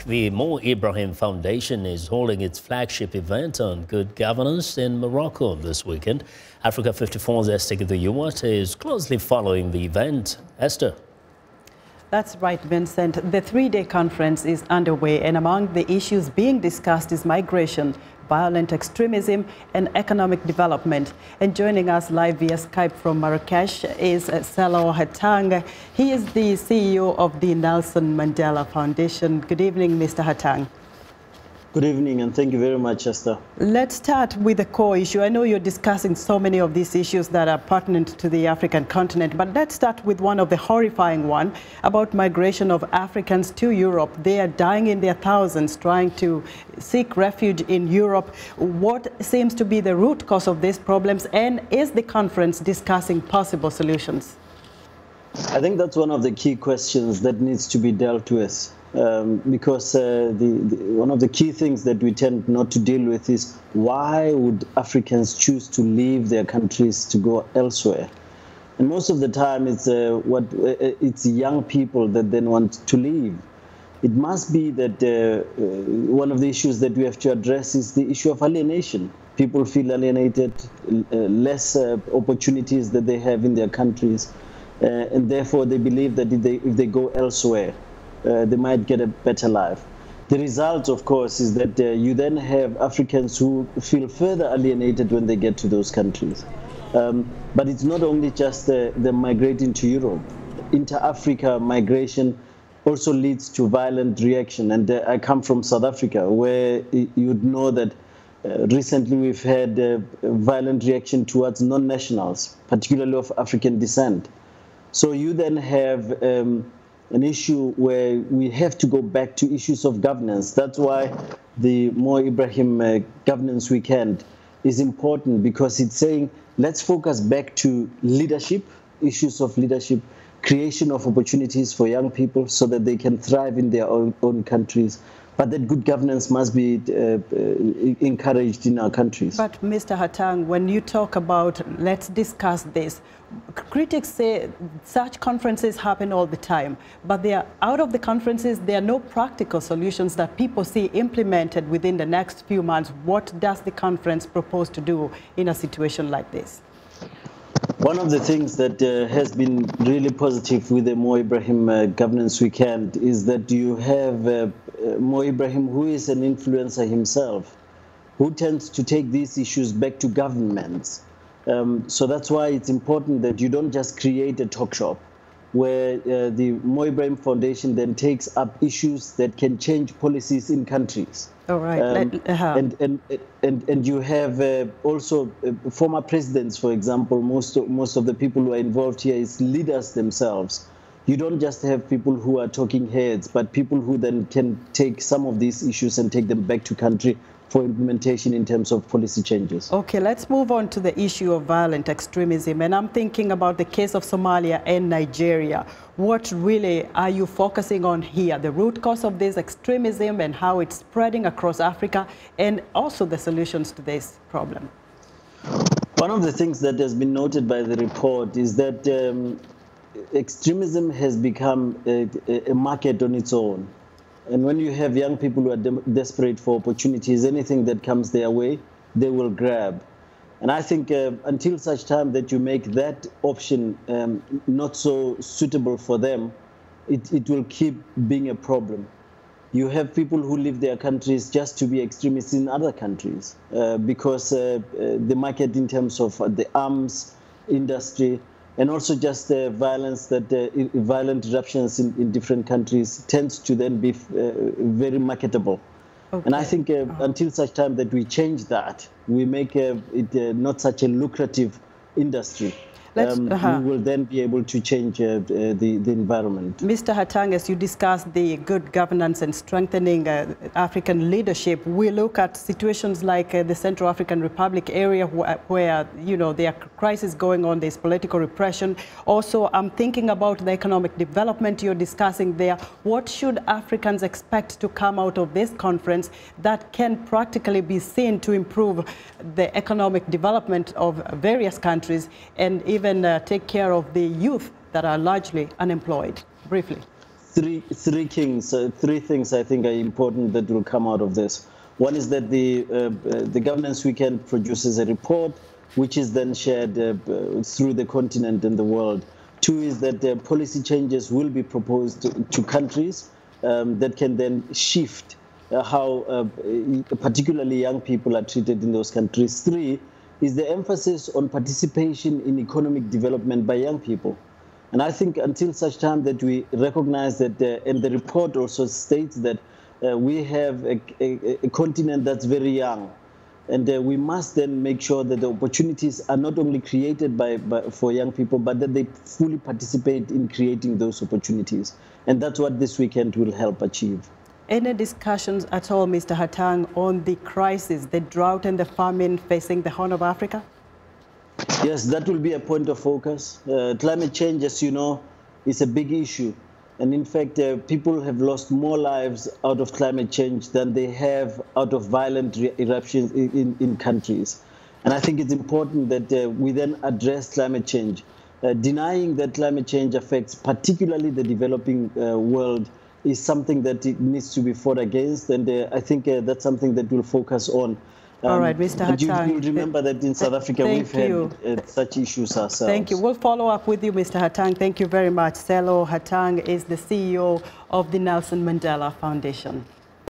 back. The Mo Ibrahim Foundation is holding its flagship event on good governance in Morocco this weekend. Africa 54's Esther Githui-Ewart is closely following the event. Esther. That's right, Vincent. The three-day conference is underway, and among the issues being discussed is migration, violent extremism, and economic development. And joining us live via Skype from Marrakesh is Sello Hatang. He is the CEO of the Nelson Mandela Foundation. Good evening, Mr. Hatang. Good evening, and thank you very much, Esther. Let's start with the core issue. I know you're discussing so many of these issues that are pertinent to the African continent, but let's start with one of the horrifying one about migration of Africans to Europe. They are dying in their thousands trying to seek refuge in Europe. What seems to be the root cause of these problems, and is the conference discussing possible solutions? I think that's one of the key questions that needs to be dealt with. Because one of the key things that we tend not to deal with is why would Africans choose to leave their countries to go elsewhere? And most of the time it's young people that then want to leave. It must be that one of the issues that we have to address is the issue of alienation. People feel alienated, less opportunities that they have in their countries, and therefore they believe that if they go elsewhere, they might get a better life. The result, of course, is that you then have Africans who feel further alienated when they get to those countries. But it's not only just them migrating to Europe. Inter-Africa migration also leads to violent reaction. And I come from South Africa, where you'd know that recently we've had violent reaction towards non-nationals, particularly of African descent. So you then have an issue where we have to go back to issues of governance. That's why the Mo Ibrahim Governance Weekend is important, because it's saying, let's focus back to leadership, issues of leadership, creation of opportunities for young people so that they can thrive in their own countries. But that good governance must be encouraged in our countries. But Mr. Hatang, when you talk about let's discuss this, critics say such conferences happen all the time, but they are out of the conferences, there are no practical solutions that people see implemented within the next few months. What does the conference propose to do in a situation like this? One of the things that has been really positive with the Mo Ibrahim Governance Weekend is that you have Mo Ibrahim, who is an influencer himself, who tends to take these issues back to governments. So that's why it's important that you don't just create a talk shop where the Mo Ibrahim Foundation then takes up issues that can change policies in countries. All right. And you have also former presidents, for example. Most of the people who are involved here is leaders themselves. You don't just have people who are talking heads, but people who then can take some of these issues and take them back to country for implementation in terms of policy changes. Okay, let's move on to the issue of violent extremism. And I'm thinking about the case of Somalia and Nigeria. What really are you focusing on here? The root cause of this extremism and how it's spreading across Africa, and also the solutions to this problem. One of the things that has been noted by the report is that extremism has become a market on its own. And when you have young people who are desperate for opportunities, anything that comes their way, they will grab. And I think until such time that you make that option not so suitable for them, it will keep being a problem. You have people who leave their countries just to be extremists in other countries because the market in terms of the arms industry, and also just violence, violent eruptions in different countries tends to then be very marketable. Okay. And I think until such time that we change that, we make it not such a lucrative industry. We will then be able to change the environment. Mr. Hatang, as you discussed the good governance and strengthening African leadership, we look at situations like the Central African Republic area where there are crises going on, there's political repression. Also, I'm thinking about the economic development you're discussing there. What should Africans expect to come out of this conference that can practically be seen to improve the economic development of various countries and even take care of the youth that are largely unemployed? Briefly. three things I think are important that will come out of this. One is that the governance weekend produces a report which is then shared through the continent and the world. Two is that policy changes will be proposed to countries that can then shift how particularly young people are treated in those countries. Three is the emphasis on participation in economic development by young people. And I think until such time that we recognize that, and the report also states that we have a continent that's very young, and we must then make sure that the opportunities are not only created for young people, but that they fully participate in creating those opportunities. And that's what this weekend will help achieve. Any discussions at all, Mr. Hatang, on the crisis, the drought and the famine facing the Horn of Africa? Yes, that will be a point of focus. Climate change, as you know, is a big issue. And in fact, people have lost more lives out of climate change than they have out of violent eruptions in countries. And I think it's important that we then address climate change. Denying that climate change affects particularly the developing world is something that it needs to be fought against. And I think that's something that we'll focus on. All right, Mr. Hatang. You remember that in South Africa we've had such issues ourselves. Thank you. We'll follow up with you, Mr. Hatang. Thank you very much. Sello Hatang is the CEO of the Nelson Mandela Foundation.